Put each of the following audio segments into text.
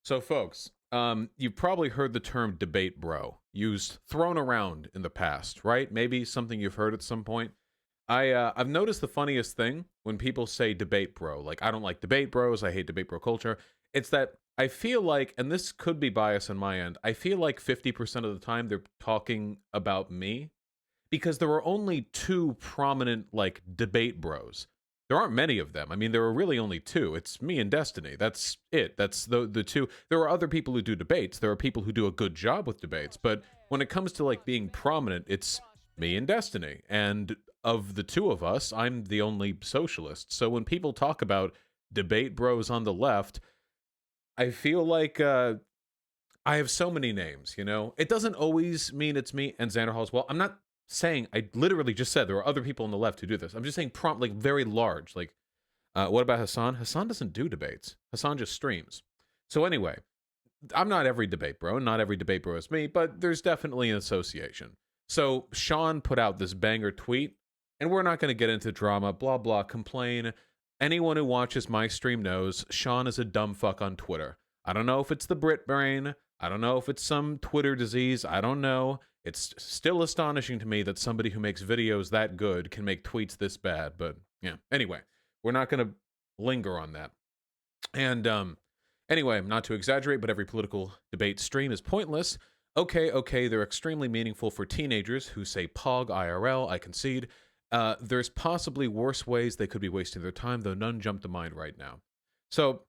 So, folks, you've probably heard the term debate bro thrown around in the past, right? Maybe something you've heard at some point. I've noticed the funniest thing when people say debate bro. Like, I don't like debate bros. I hate debate bro culture. It's that I feel like, and this could be bias on my end, I feel like 50% of the time they're talking about me because there are only two prominent like debate bros. There aren't many of them. I mean, there are really only two. It's me and Destiny. That's it. That's the two. There are other people who do debates. There are people who do a good job with debates. But when it comes to like being prominent, it's me and Destiny. And of the two of us, I'm the only socialist. So when people talk about debate bros on the left, I feel like I have so many names, you know? It doesn't always mean it's me and Xander Hall as well. I'm not saying, I literally just said there are other people on the left who do this. I'm just saying prompt, like very large. Like, what about Hassan? Hassan doesn't do debates. Hassan just streams. So anyway, I'm not every debate bro. Not every debate bro is me, but there's definitely an association. So Sean put out this banger tweet, and we're not going to get into drama, blah, blah, complain. Anyone who watches my stream knows Sean is a dumb fuck on Twitter. I don't know if it's the Brit brain. I don't know if it's some Twitter disease. I don't know. It's still astonishing to me that somebody who makes videos that good can make tweets this bad. But yeah, anyway, we're not going to linger on that. And anyway, not to exaggerate, but every political debate stream is pointless. Okay, they're extremely meaningful for teenagers who say Pog IRL, I concede. There's possibly worse ways they could be wasting their time, though none jump to mind right now. So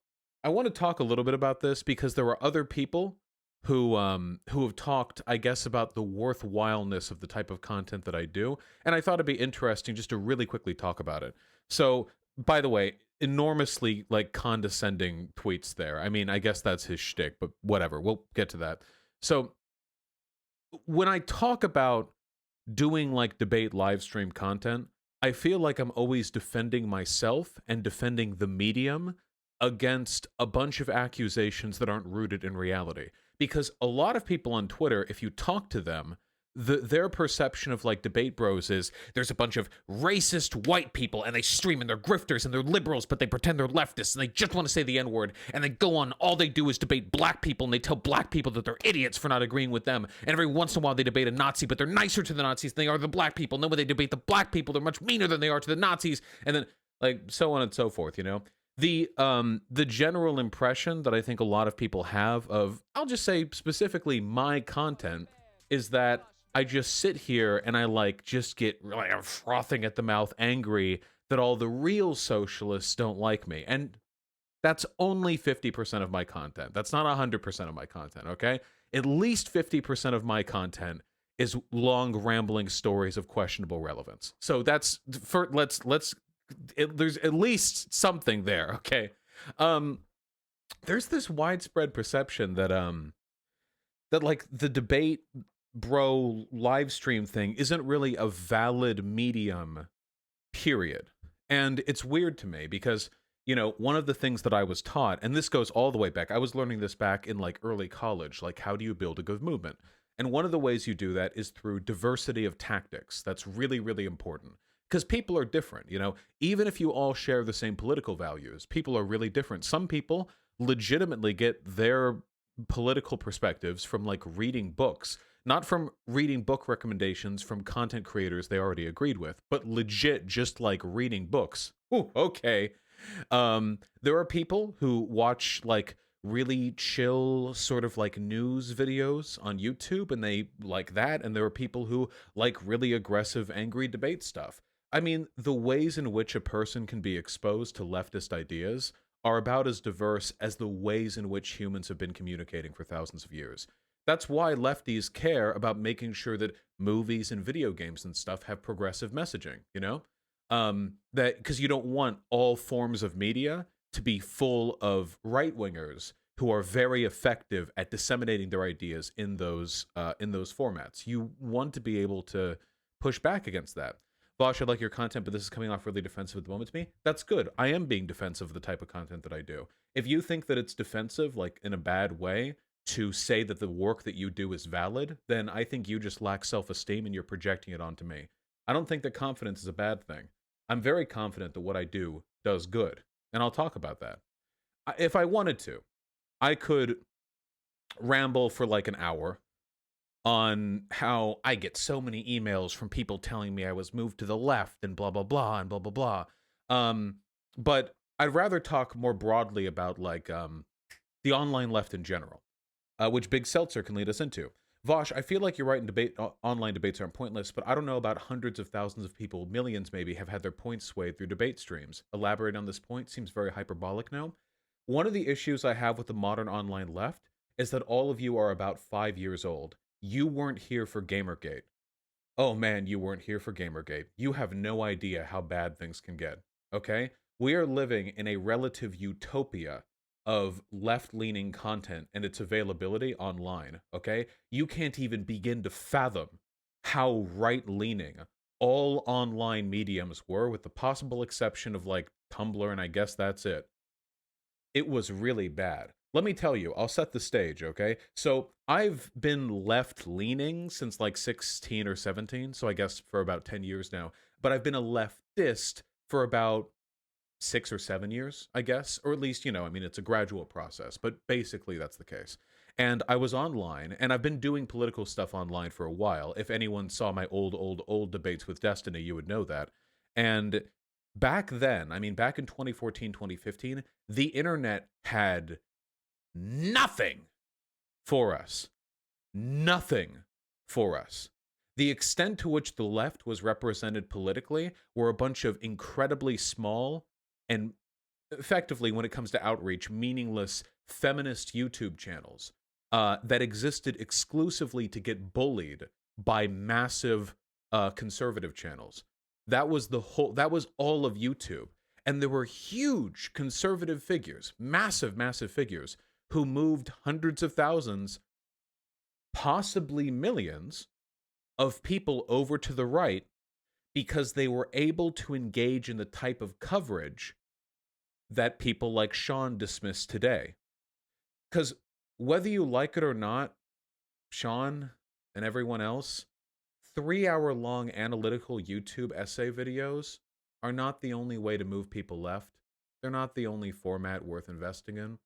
I want to talk a little bit about this because there are other people who have talked, I guess, about the worthwhileness of the type of content that I do, and I thought it'd be interesting just to really quickly talk about it. So, by the way, enormously like condescending tweets there. I mean, I guess that's his shtick, but whatever. We'll get to that. So, when I talk about doing like debate live stream content, I feel like I'm always defending myself and defending the medium against a bunch of accusations that aren't rooted in reality. Because a lot of people on Twitter, if you talk to them, their perception of like debate bros is there's a bunch of racist white people and they stream and they're grifters and they're liberals, but they pretend they're leftists and they just want to say the N-word and they go on, all they do is debate black people and they tell black people that they're idiots for not agreeing with them. And every once in a while they debate a Nazi, but they're nicer to the Nazis than they are the black people. And then when they debate the black people, they're much meaner than they are to the Nazis. And then like so on and so forth, you know? The general impression that I think a lot of people have of, I'll just say specifically my content, is that I just sit here and I like just get like I'm frothing at the mouth, angry that all the real socialists don't like me. And that's only 50% of my content. That's not 100% of my content, okay? At least 50% of my content is long rambling stories of questionable relevance. So that's for there's at least something there, okay? There's this widespread perception that that like the debate bro live stream thing isn't really a valid medium, period. And it's weird to me because, you know, one of the things that I was taught, and this goes all the way back, I was learning this back in like early college, like how do you build a good movement? And one of the ways you do that is through diversity of tactics. That's really, really important. Because people are different, you know, even if you all share the same political values, people are really different. Some people legitimately get their political perspectives from like reading books, not from reading book recommendations from content creators they already agreed with, but legit just like reading books. Ooh, okay. There are people who watch like really chill sort of like news videos on YouTube and they like that. And there are people who like really aggressive, angry debate stuff. I mean, the ways in which a person can be exposed to leftist ideas are about as diverse as the ways in which humans have been communicating for thousands of years. That's why lefties care about making sure that movies and video games and stuff have progressive messaging, you know? That because you don't want all forms of media to be full of right-wingers who are very effective at disseminating their ideas in those formats. You want to be able to push back against that. Vaush, I like your content, but this is coming off really defensive at the moment to me. That's good. I am being defensive of the type of content that I do. If you think that it's defensive, like in a bad way, to say that the work that you do is valid, then I think you just lack self-esteem and you're projecting it onto me. I don't think that confidence is a bad thing. I'm very confident that what I do does good. And I'll talk about that. If I wanted to, I could ramble for like an hour on how I get so many emails from people telling me I was moved to the left and blah blah blah and blah blah blah. Um, but I'd rather talk more broadly about like the online left in general, which Big Seltzer can lead us into. Vaush, I feel like you're right in online debates aren't pointless, but I don't know about hundreds of thousands of people, millions maybe, have had their points swayed through debate streams. Elaborate on this point seems very hyperbolic now. One of the issues I have with the modern online left is that all of you are about 5 years old. You weren't here for Gamergate. Oh man, you weren't here for Gamergate. You have no idea how bad things can get. Okay? We are living in a relative utopia of left-leaning content and its availability online. Okay? You can't even begin to fathom how right-leaning all online mediums were, with the possible exception of like Tumblr, and I guess that's it. It was really bad. Let me tell you, I'll set the stage, okay? So I've been left-leaning since like 16 or 17, so I guess for about 10 years now. But I've been a leftist for about 6 or 7 years, I guess. Or at least, you know, I mean, it's a gradual process, but basically that's the case. And I was online, and I've been doing political stuff online for a while. If anyone saw my old debates with Destiny, you would know that. And back then, I mean, back in 2014, 2015, the internet had nothing for us. Nothing for us. The extent to which the left was represented politically were a bunch of incredibly small and, effectively, when it comes to outreach, meaningless feminist YouTube channels that existed exclusively to get bullied by massive conservative channels. That was all of YouTube. And there were huge conservative figures, massive figures, who moved hundreds of thousands, possibly millions, of people over to the right because they were able to engage in the type of coverage that people like Sean dismiss today. Because whether you like it or not, Sean and everyone else, 3-hour-long analytical YouTube essay videos are not the only way to move people left. They're not the only format worth investing in.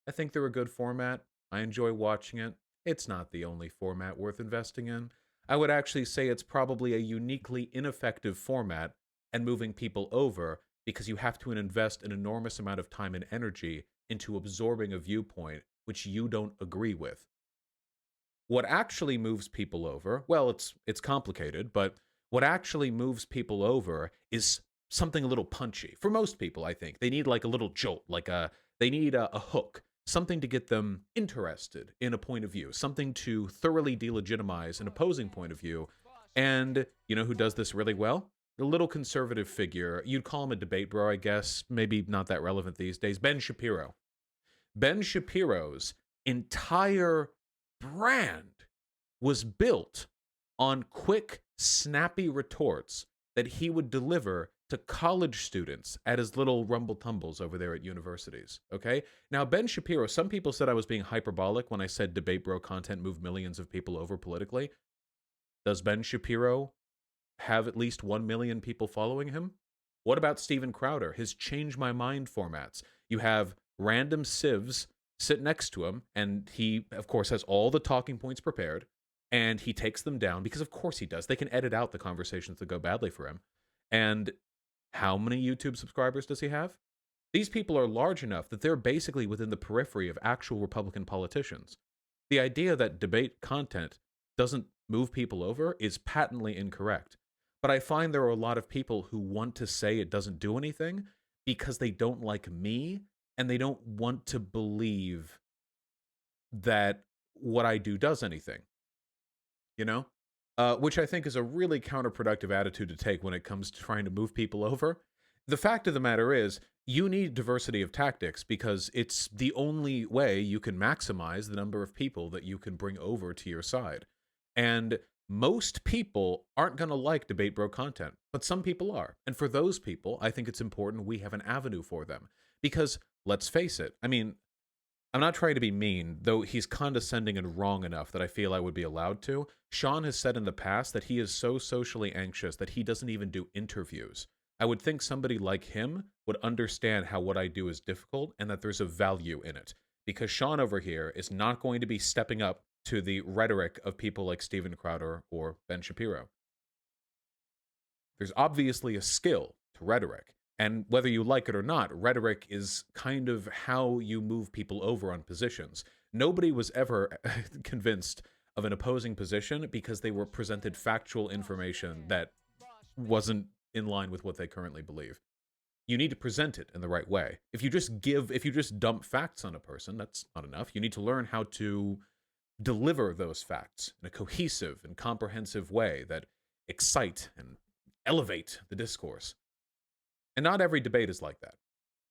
I think they're a good format. I enjoy watching it. It's not the only format worth investing in. I would actually say it's probably a uniquely ineffective format and moving people over, because you have to invest an enormous amount of time and energy into absorbing a viewpoint which you don't agree with. What actually moves people over, well, it's complicated, but what actually moves people over is something a little punchy. For most people, I think. They need like a little jolt, they need a hook, something to get them interested in a point of view, something to thoroughly delegitimize an opposing point of view. And you know who does this really well? A little conservative figure. You'd call him a debate bro, I guess. Maybe not that relevant these days. Ben Shapiro. Ben Shapiro's entire brand was built on quick, snappy retorts that he would deliver to college students at his little rumble tumbles over there at universities, okay? Now, Ben Shapiro, some people said I was being hyperbolic when I said debate bro content moved millions of people over politically. Does Ben Shapiro have at least 1 million people following him? What about Steven Crowder, his change my mind formats? You have random civs sit next to him, and he, of course, has all the talking points prepared, and he takes them down, because of course he does. They can edit out the conversations that go badly for him. And how many YouTube subscribers does he have? These people are large enough that they're basically within the periphery of actual Republican politicians. The idea that debate content doesn't move people over is patently incorrect. But I find there are a lot of people who want to say it doesn't do anything because they don't like me, and they don't want to believe that what I do does anything. You know? Which I think is a really counterproductive attitude to take when it comes to trying to move people over. The fact of the matter is, you need diversity of tactics, because it's the only way you can maximize the number of people that you can bring over to your side. And most people aren't going to like debate bro content, but some people are. And for those people, I think it's important we have an avenue for them. Because, let's face it, I mean, I'm not trying to be mean, though he's condescending and wrong enough that I feel I would be allowed to. Sean has said in the past that he is so socially anxious that he doesn't even do interviews. I would think somebody like him would understand how what I do is difficult and that there's a value in it. Because Sean over here is not going to be stepping up to the rhetoric of people like Steven Crowder or Ben Shapiro. There's obviously a skill to rhetoric. And whether you like it or not, rhetoric is kind of how you move people over on positions. Nobody was ever convinced of an opposing position because they were presented factual information that wasn't in line with what they currently believe. You need to present it in the right way. If you just dump facts on a person, that's not enough. You need to learn how to deliver those facts in a cohesive and comprehensive way that excite and elevate the discourse. And not every debate is like that.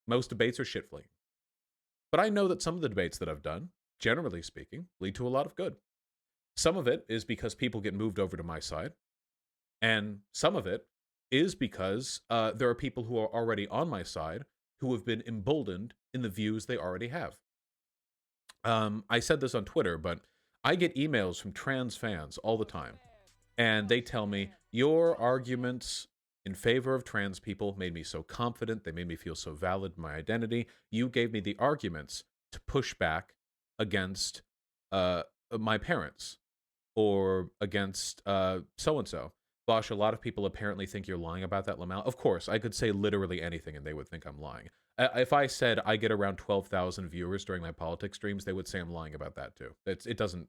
Most debates are shit-flinging. But I know that some of the debates that I've done, generally speaking, lead to a lot of good. Some of it is because people get moved over to my side, and some of it is because there are people who are already on my side who have been emboldened in the views they already have. I said this on Twitter, but I get emails from trans fans all the time, and they tell me, your arguments in favor of trans people made me so confident, they made me feel so valid in my identity. You gave me the arguments to push back against my parents or against so-and-so. Vaush, a lot of people apparently think you're lying about that, Lamel. Of course, I could say literally anything and they would think I'm lying. If I said I get around 12,000 viewers during my politics streams, they would say I'm lying about that too. It doesn't...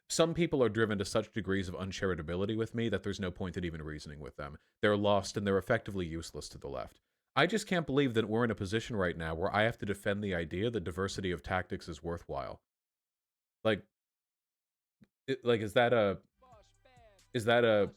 Some people are driven to such degrees of uncharitability with me that there's no point in even reasoning with them. They're lost and they're effectively useless to the left. I just can't believe that we're in a position right now where I have to defend the idea that diversity of tactics is worthwhile. Like, is that a is that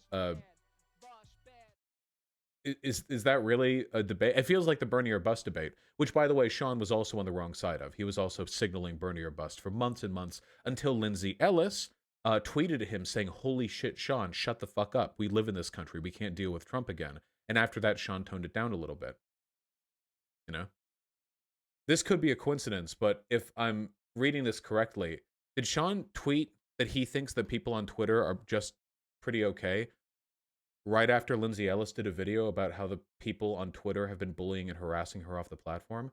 really a debate? It feels like the Bernie or Bust debate, which, by the way, Sean was also on the wrong side of. He was also signaling Bernie or Bust for months and months until Lindsay Ellis tweeted at him saying, "Holy shit, Sean, shut the fuck up. We live in this country. We can't deal with Trump again." And after that, Sean toned it down a little bit. You know? This could be a coincidence, but if I'm reading this correctly, did Sean tweet that he thinks that people on Twitter are just pretty okay right after Lindsay Ellis did a video about how the people on Twitter have been bullying and harassing her off the platform?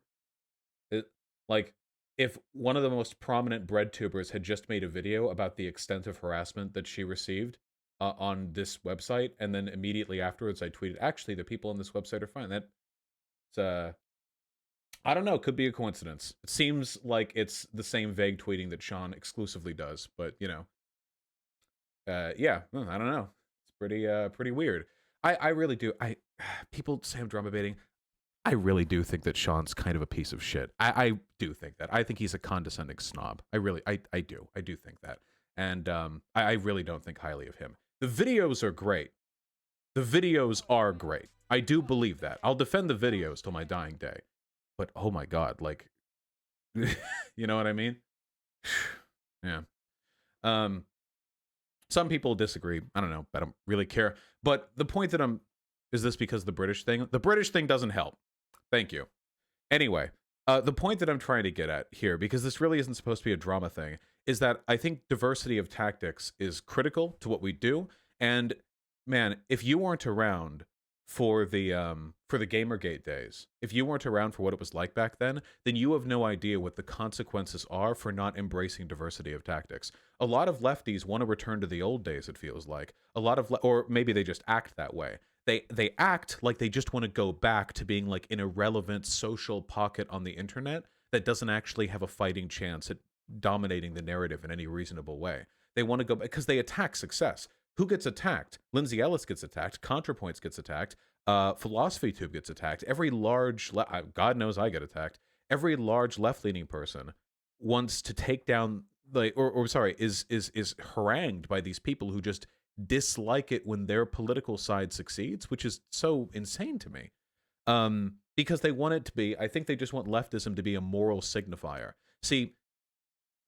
Like, if one of the most prominent bread tubers had just made a video about the extent of harassment that she received on this website, and then immediately afterwards I tweeted, actually, the people on this website are fine. That's, I don't know, could be a coincidence. It seems like it's the same vague tweeting that Sean exclusively does, but, you know. Yeah, I don't know. Pretty weird. I really do. People say I'm drama baiting. I really do think that Sean's kind of a piece of shit. I do think that. I think he's a condescending snob. I do. I do think that. And I really don't think highly of him. The videos are great. The videos are great. I do believe that. I'll defend the videos till my dying day. But oh my god, like, you know what I mean? Yeah. Some people disagree. I don't know. I don't really care. But the point that is this because of the British thing? The British thing doesn't help. Thank you. Anyway, the point that I'm trying to get at here, because this really isn't supposed to be a drama thing, is that I think diversity of tactics is critical to what we do. And man, if you weren't around for the Gamergate days, if you weren't around for what it was like back then you have no idea what the consequences are for not embracing diversity of tactics. A lot of lefties want to return to the old days, it feels like. A lot of, or maybe they just act that way. They act like they just want to go back to being like an irrelevant social pocket on the internet that doesn't actually have a fighting chance at dominating the narrative in any reasonable way. They want to go because they attack success. Who gets attacked? Lindsay Ellis gets attacked. ContraPoints gets attacked. PhilosophyTube gets attacked. Every large, God knows I get attacked. Every large left-leaning person wants to take down, is harangued by these people who just dislike it when their political side succeeds, which is so insane to me. Because they want it to be, I think they just want leftism to be a moral signifier. See,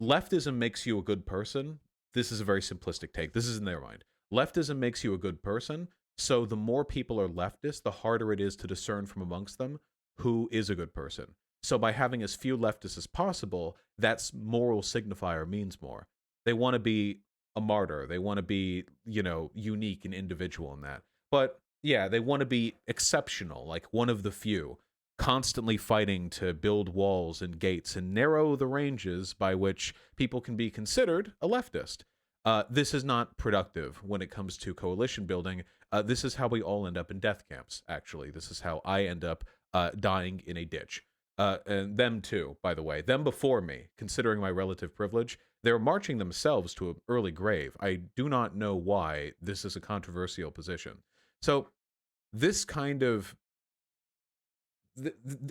leftism makes you a good person. This is a very simplistic take. This is in their mind. Leftism makes you a good person, so the more people are leftist, the harder it is to discern from amongst them who is a good person. So by having as few leftists as possible, that moral signifier means more. They want to be a martyr. They want to be, you know, unique and individual in that. But Yeah, they want to be exceptional, like one of the few, constantly fighting to build walls and gates and narrow the ranges by which people can be considered a leftist. This is not productive when it comes to coalition building. This is how we all end up in death camps, actually. This is how I end up dying in a ditch. And them too, by the way. Them before me, considering my relative privilege, they're marching themselves to an early grave. I do not know why this is a controversial position. So this kind of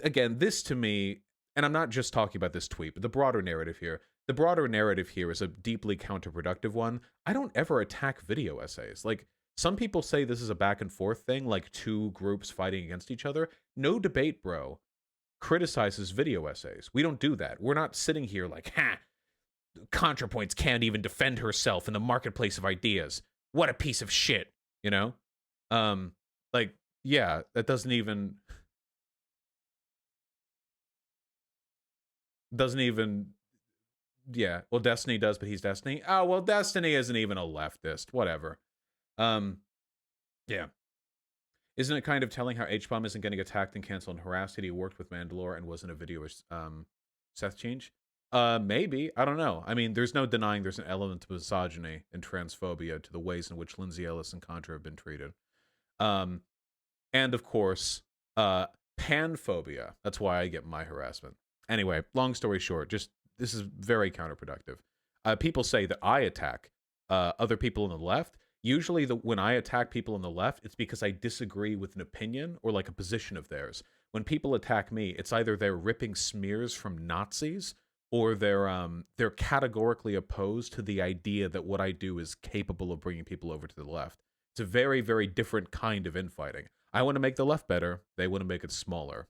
again, this to me, and I'm not just talking about this tweet, but the broader narrative here. The broader narrative here is a deeply counterproductive one. I don't ever attack video essays. Like, some people say this is a back and forth thing, like two groups fighting against each other. No Debate Bro criticizes video essays. We don't do that. We're not sitting here like, ha, ContraPoints can't even defend herself in the marketplace of ideas. What a piece of shit, you know? Um, like, yeah, that doesn't even yeah. Well, Destiny does, but he's Destiny. Oh, well, Destiny isn't even a leftist. Whatever. Um, yeah. Isn't it kind of telling how H-Bomb isn't getting attacked and canceled and harassed? He worked with Mandalore and wasn't a video Seth change? Maybe. I don't know. I mean, there's no denying there's an element of misogyny and transphobia to the ways in which Lindsay Ellis and Contra have been treated. Um, and of course, panphobia. That's why I get my harassment. Anyway, long story short, just this is very counterproductive. People say that I attack other people on the left. Usually, when I attack people on the left, it's because I disagree with an opinion or like a position of theirs. When people attack me, it's either they're ripping smears from Nazis or they're categorically opposed to the idea that what I do is capable of bringing people over to the left. It's a very, very different kind of infighting. I want to make the left better. They want to make it smaller.